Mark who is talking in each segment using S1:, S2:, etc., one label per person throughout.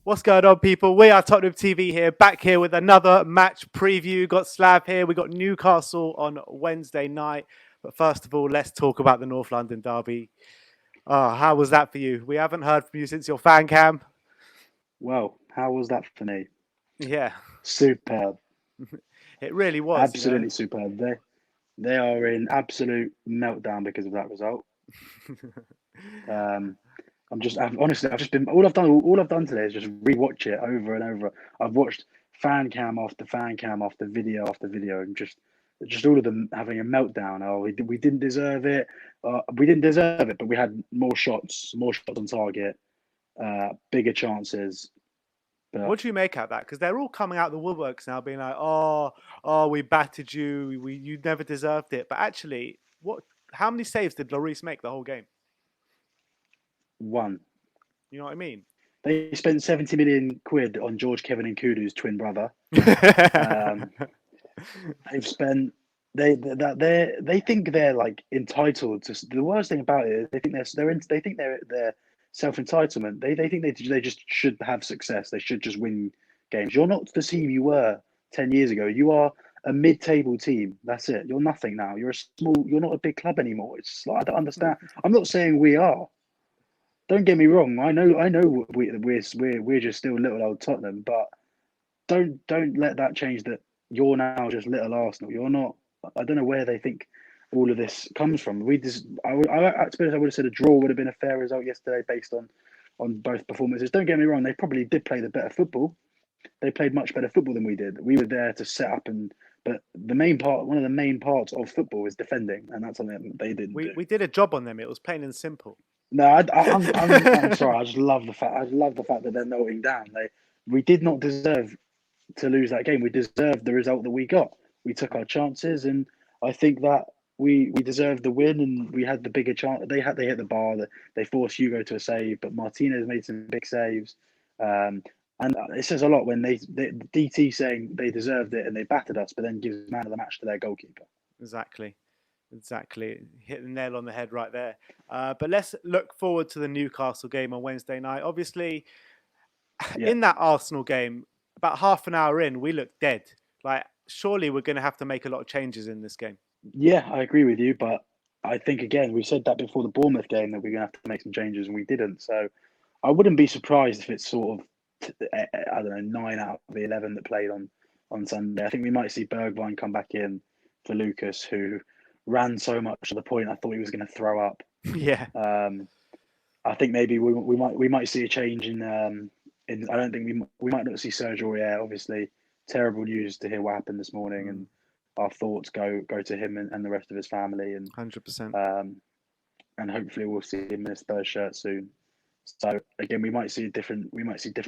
S1: What's going on, people? We are Tottenham TV here, back here with another match preview. Got Slav here. We got Newcastle on Wednesday night. But first of all, let's talk about the North London derby. How was that for you? We haven't heard from you since your fan cam.
S2: Well, how was that for me?
S1: Yeah,
S2: Superb.
S1: it really was.
S2: Absolutely superb. They are in absolute meltdown because of that result. Honestly, I've just been all I've done today is just rewatch it over and over. I've watched fan cam after fan cam after video, and just all of them having a meltdown. Oh, we didn't deserve it. We didn't deserve it, but we had more shots on target, bigger chances. But
S1: What do you make out of that? Because they're all coming out the woodworks now, being like, "Oh, we battered you. You never deserved it." But actually, how many saves did Lloris make the whole game?
S2: one.
S1: You know what I mean?
S2: They spent 70 million quid on George, Kevin, and Kudu's twin brother. They've spent they think they're like entitled to. The worst thing about it is they think they're self entitlement. They think they just should have success. They should just win games. You're not the team you were 10 years ago. You are a mid-table team. That's it. You're nothing now. You're not a big club anymore. It's like, I don't understand. I'm not saying we are. Don't get me wrong. I know we're just still little old Tottenham, but don't let that change that you're now just little Arsenal. You're not. I don't know where they think all of this comes from. I suppose I would have said a draw would have been a fair result yesterday based on both performances. Don't get me wrong. They probably did play the better football. They played much better football than we did. We were there to set up but one of the main parts of football is defending, and that's something they didn't do.
S1: We did a job on them. It was plain and simple.
S2: No, I'm sorry. I love the fact that they're melting down. We did not deserve to lose that game. We deserved the result that we got. We took our chances, and I think that we deserved the win, and we had the bigger chance. They hit the bar. They forced Hugo to a save, but Martinez made some big saves. And it says a lot when the DT saying they deserved it and they battered us, but then gives man of the match to their goalkeeper.
S1: Exactly. Hit the nail on the head right there. But let's look forward to the Newcastle game on Wednesday night. Obviously, in that Arsenal game, about half an hour in, we looked dead. Like, surely we're going to have to make a lot of changes in this game.
S2: Yeah, I agree with you, but I think, again, we said that before the Bournemouth game that we're going to have to make some changes, and we didn't. So I wouldn't be surprised if it's sort of, I don't know, 9 out of the 11 that played on Sunday. I think we might see Bergwijn come back in for Lucas, who ran so much to the point I thought he was going to throw up.
S1: Yeah.
S2: I think maybe we might see a change in. I don't think we might not see Sergio Aurier. Obviously, terrible news to hear what happened this morning, and our thoughts go to him and the rest of his family. And
S1: 100%.
S2: And hopefully we'll see him in a Spurs shirt soon. So again, we might see different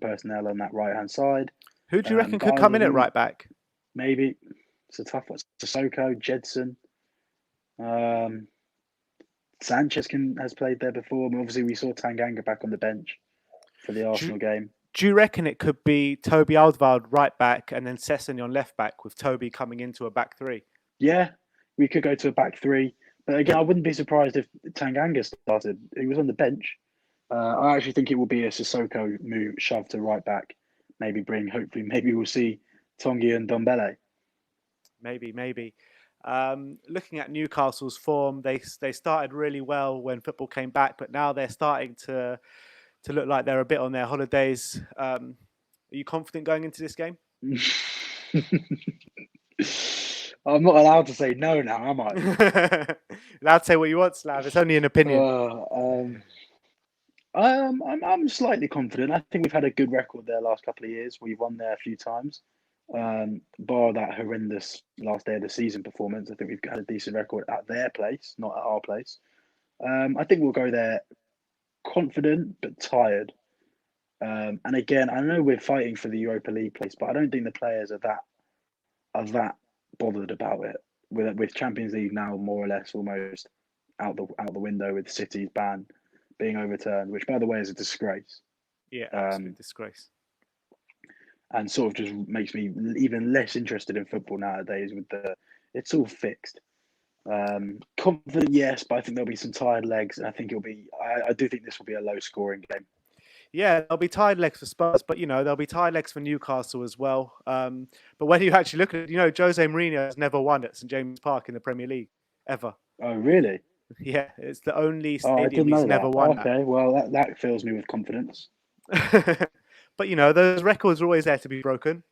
S2: personnel on that right hand side.
S1: Who do you reckon could come in at right back?
S2: Maybe it's a tough one. Sissoko, Jedson. Sanchez has played there before. I mean, obviously, we saw Tanganga back on the bench for the Arsenal game.
S1: Do you reckon it could be Toby Alderweireld right back and then Sessegnon left back with Toby coming into a back three?
S2: Yeah, we could go to a back three. But again, I wouldn't be surprised if Tanganga started. He was on the bench. I actually think it will be a Sissoko move, shove to right back. Maybe we'll see Tongi and Ndombele.
S1: Maybe. Looking at Newcastle's form, they started really well when football came back, but now they're starting to look like they're a bit on their holidays. Are you confident going into this game?
S2: I'm not allowed to say no now, am I?
S1: Allowed to say what you want, Slav. It's only an opinion.
S2: I'm slightly confident. I think we've had a good record there last couple of years. We've won there a few times. Bar that horrendous last day of the season performance, I think we've had a decent record at their place, not at our place. I think we'll go there confident but tired. And again, I know we're fighting for the Europa League place, but I don't think the players are that bothered about it. With Champions League now more or less almost out the window, with City's ban being overturned, which by the way is a disgrace.
S1: Yeah, absolute disgrace.
S2: And sort of just makes me even less interested in football nowadays with the It's all fixed. Confident, yes, but I think there'll be some tired legs, and I think it'll be. I do think this will be a low-scoring game.
S1: Yeah, there'll be tired legs for Spurs, but there'll be tired legs for Newcastle as well. But when you actually look at it, Jose Mourinho has never won at St James's Park in the Premier League ever.
S2: Oh, really?
S1: Yeah, it's the only
S2: Oh, I
S1: stadium
S2: didn't
S1: he's
S2: know
S1: never
S2: that.
S1: won
S2: Okay, well, that fills me with confidence.
S1: at. But those records are always there to be broken.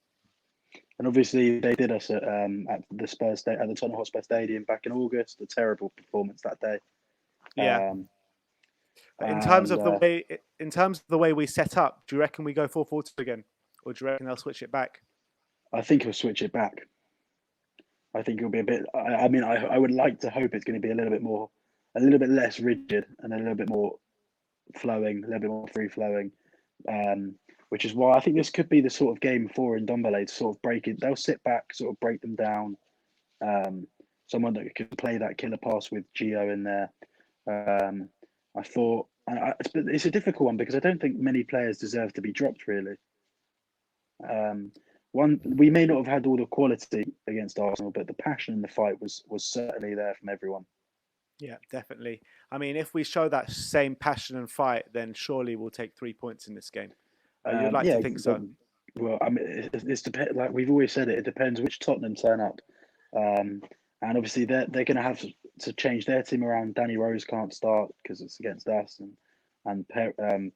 S2: And obviously, they did us at the Tottenham Hotspur Stadium back in August. A terrible performance that day.
S1: Yeah.
S2: Um,
S1: In terms
S2: and
S1: of the way we set up, do you reckon we go 4-4-2 again, or do you reckon they'll switch it back?
S2: I think he'll switch it back. I think it'll be a bit. I mean, I would like to hope it's going to be a little bit less rigid, and a little bit more flowing, a little bit more free flowing. Which is why I think this could be the sort of game for Ndombele to sort of break it. They'll sit back, sort of break them down. Someone that can play that killer pass with Gio in there. I thought it's a difficult one because I don't think many players deserve to be dropped really. We may not have had all the quality against Arsenal, but the passion in the fight was certainly there from everyone.
S1: Yeah, definitely. I mean, if we show that same passion and fight, then surely we'll take 3 points in this game. You'd like to think so.
S2: Well, I mean, it's depends. Like we've always said, it depends which Tottenham turn up, and obviously they're going to have to change their team around. Danny Rose can't start because it's against us and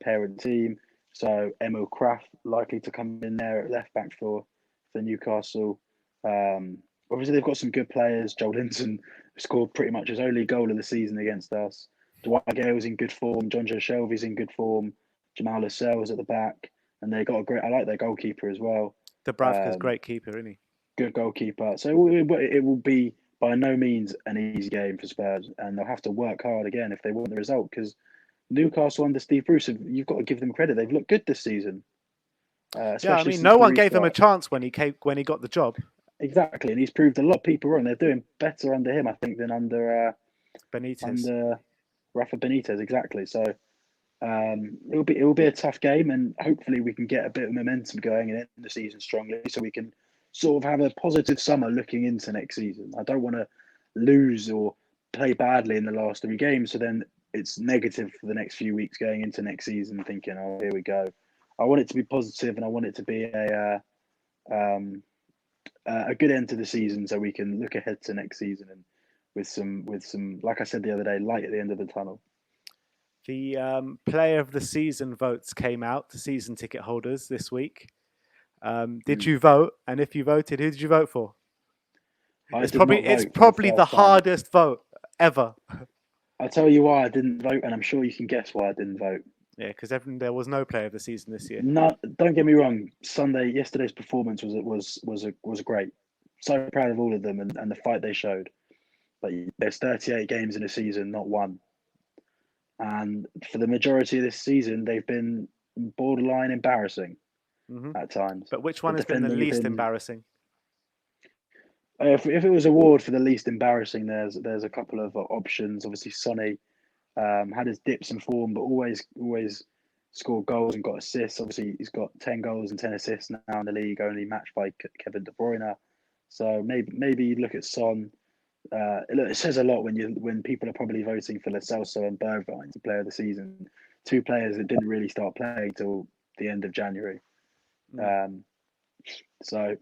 S2: parent team. So Emil Kraft likely to come in there at left back for Newcastle. Obviously they've got some good players. Joel Linton scored pretty much his only goal of the season against us. Dwight Gale's in good form. John Joe Shelby's in good form. Jamal Lascelles at the back. And they got I like their goalkeeper as well.
S1: Dubravka's great keeper, isn't he?
S2: Good goalkeeper. So it will be by no means an easy game for Spurs, and they'll have to work hard again if they want the result. Because Newcastle under Steve Bruce, you've got to give them credit. They've looked good this season.
S1: Yeah, I mean, no one gave him a chance when he got the job.
S2: Exactly, and he's proved a lot of people wrong. They're doing better under him, I think, than under
S1: Benitez.
S2: Under Rafa Benitez. Exactly. So. It will be a tough game, and hopefully we can get a bit of momentum going and end the season strongly, so we can sort of have a positive summer looking into next season. I don't want to lose or play badly in the last 3 games, so then it's negative for the next few weeks going into next season, thinking, "Oh, here we go." I want it to be positive, and I want it to be a good end to the season, so we can look ahead to next season and with some, like I said the other day, light at the end of the tunnel.
S1: The player of the season votes came out to season ticket holders this week. Did you vote? And if you voted, who did you vote for? It's probably the hardest vote ever.
S2: I'll tell you why I didn't vote, and I'm sure you can guess why I didn't vote.
S1: Yeah, because there was no player of the season this year.
S2: No, don't get me wrong. Yesterday's performance was great. So proud of all of them and the fight they showed. But there's 38 games in a season, not one. And for the majority of this season, they've been borderline embarrassing at times.
S1: But which one has been the least embarrassing?
S2: If it was award for the least embarrassing, there's a couple of options. Obviously, Sonny had his dips in form, but always scored goals and got assists. Obviously, he's got 10 goals and 10 assists now in the league, only matched by Kevin De Bruyne. So maybe you look at Son. It says a lot when people are probably voting for Lo Celso and Bergwijn to player of the season. 2 players that didn't really start playing till the end of January. So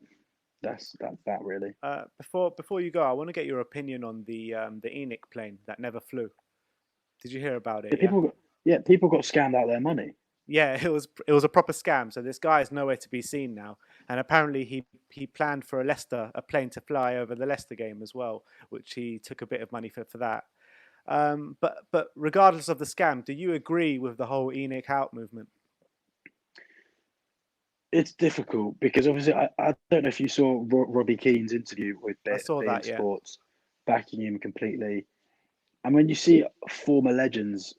S2: that's that really.
S1: Before you go, I want to get your opinion on the ENIC plane that never flew. Did you hear about it?
S2: People got scammed out their money.
S1: Yeah, it was a proper scam. So this guy is nowhere to be seen now, and apparently he planned for a plane to fly over the Leicester game as well, which he took a bit of money for that. But regardless of the scam, do you agree with the whole ENIC out movement?
S2: It's difficult because obviously I don't know if you saw Robbie Keane's interview with beIN Sports, backing him completely, and when you see former legends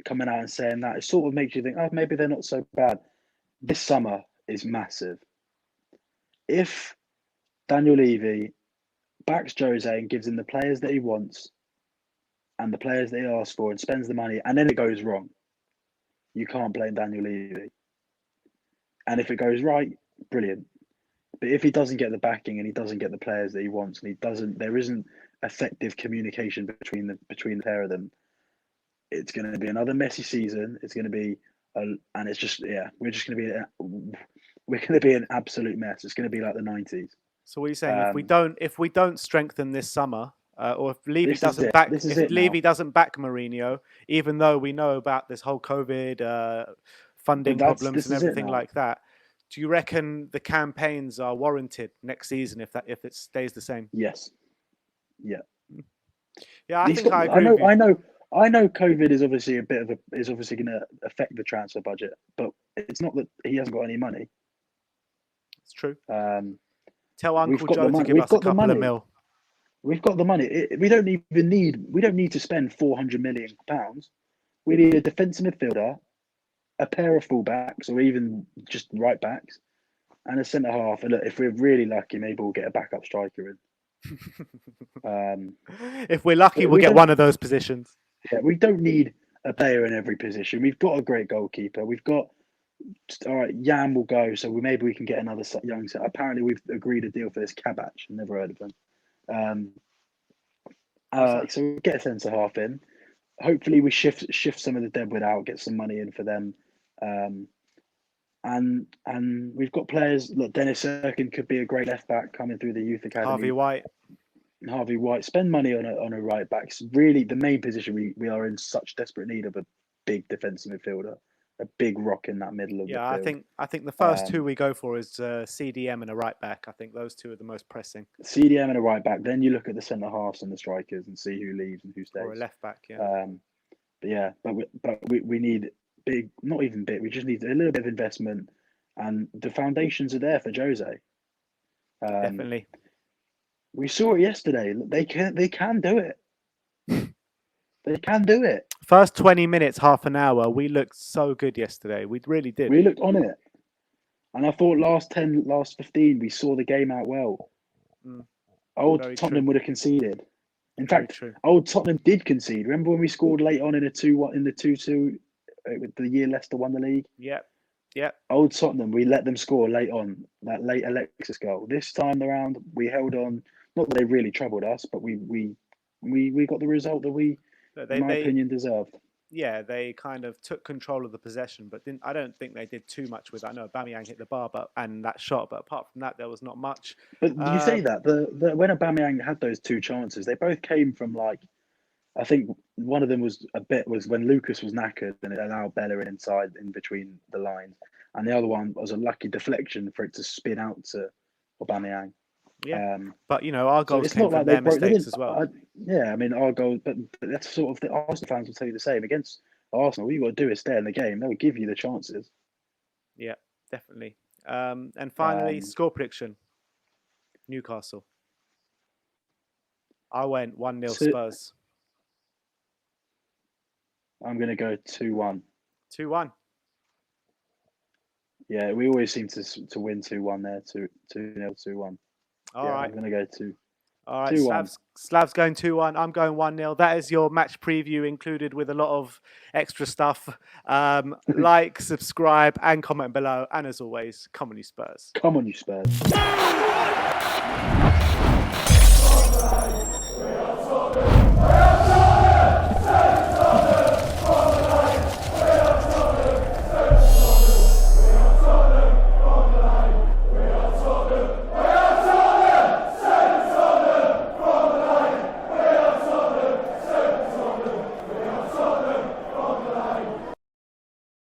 S2: coming out and saying that, it sort of makes you think, oh, maybe they're not so bad. This summer is massive. If Daniel Levy backs Jose and gives him the players that he wants and the players that he asks for and spends the money, and then it goes wrong, you can't blame Daniel Levy. And if it goes right, brilliant. But if he doesn't get the backing and he doesn't get the players that he wants, and there isn't effective communication between the pair of them, it's going to be another messy season. It's going to be, and it's just we're just going to be an absolute mess. It's going to be like the 90s.
S1: So what are you saying? If we don't strengthen this summer, or if Levy doesn't back Mourinho, even though we know about this whole COVID funding problems and everything like that, do you reckon the campaigns are warranted next season if it stays the same?
S2: Yes. Yeah.
S1: Yeah, I think I agree with you.
S2: I know COVID is obviously going to affect the transfer budget, but it's not that he hasn't got any money.
S1: It's true. Tell Uncle Joe to give us a couple of mil.
S2: We've got the money. We don't need to spend £400 million. We need a defensive midfielder, a pair of fullbacks, or even just right backs, and a centre half. And look, if we're really lucky, maybe we'll get a backup striker in.
S1: If we're lucky, we'll get one of those positions.
S2: Yeah, we don't need a player in every position. We've got a great goalkeeper. We've got all right. Jan will go, so maybe we can get another young. Apparently, we've agreed a deal for this Kabach. Never heard of him. So we get a centre half in. Hopefully, we shift some of the deadwood out, get some money in for them. And we've got players. Look, Dennis Erkin could be a great left back coming through the youth academy. Harvey White. Spend money on a right back. It's really the main position we are in such desperate need of a big defensive midfielder, a big rock in that middle of the field.
S1: I think the first two we go for is CDM and a right back. I think those two are the most pressing.
S2: CDM and a right back. Then you look at the centre halves and the strikers and see who leaves and who stays.
S1: Or a left back. Yeah.
S2: But we need big, not even big. We just need a little bit of investment, and the foundations are there for Jose.
S1: Definitely.
S2: We saw it yesterday. They can do it. They can do it.
S1: First 20 minutes, half an hour, we looked so good yesterday. We really did.
S2: We looked on it. And I thought last 15, we saw the game out well. Old Tottenham would have conceded. In fact, old Tottenham did concede. Remember when we scored late on in the 2-2 with the year Leicester won the league?
S1: Yep.
S2: Old Tottenham, we let them score late on, that late Alexis goal. This time around, we held on. Not that they really troubled us, but we got the result that we, in my opinion, deserved.
S1: Yeah, they kind of took control of the possession, but I don't think they did too much with that. I know Aubameyang hit the bar and that shot, but apart from that, there was not much.
S2: But you say that when Aubameyang had those two chances, they both came from I think one of them was when Lucas was knackered and it allowed Bellerin inside in between the lines, and the other one was a lucky deflection for it to spin out to Aubameyang.
S1: Yeah, but our goals came from their mistakes as well.
S2: Our goal, but that's sort of the Arsenal fans will tell you the same. Against Arsenal, all you got to do is stay in the game. They'll give you the chances.
S1: Yeah, definitely. And finally, score prediction: Newcastle. I went 1-0 Spurs.
S2: I'm going to go 2-1.
S1: 2-1.
S2: Yeah, we always seem to win 2-1 there. 2-0, 2-1.
S1: All right.
S2: I'm going to go 2.
S1: All right, Slav's going 2-1. I'm going 1-0. That is your match preview included with a lot of extra stuff. Like, subscribe, and comment below. And as always, come on you Spurs.
S2: Come on you Spurs.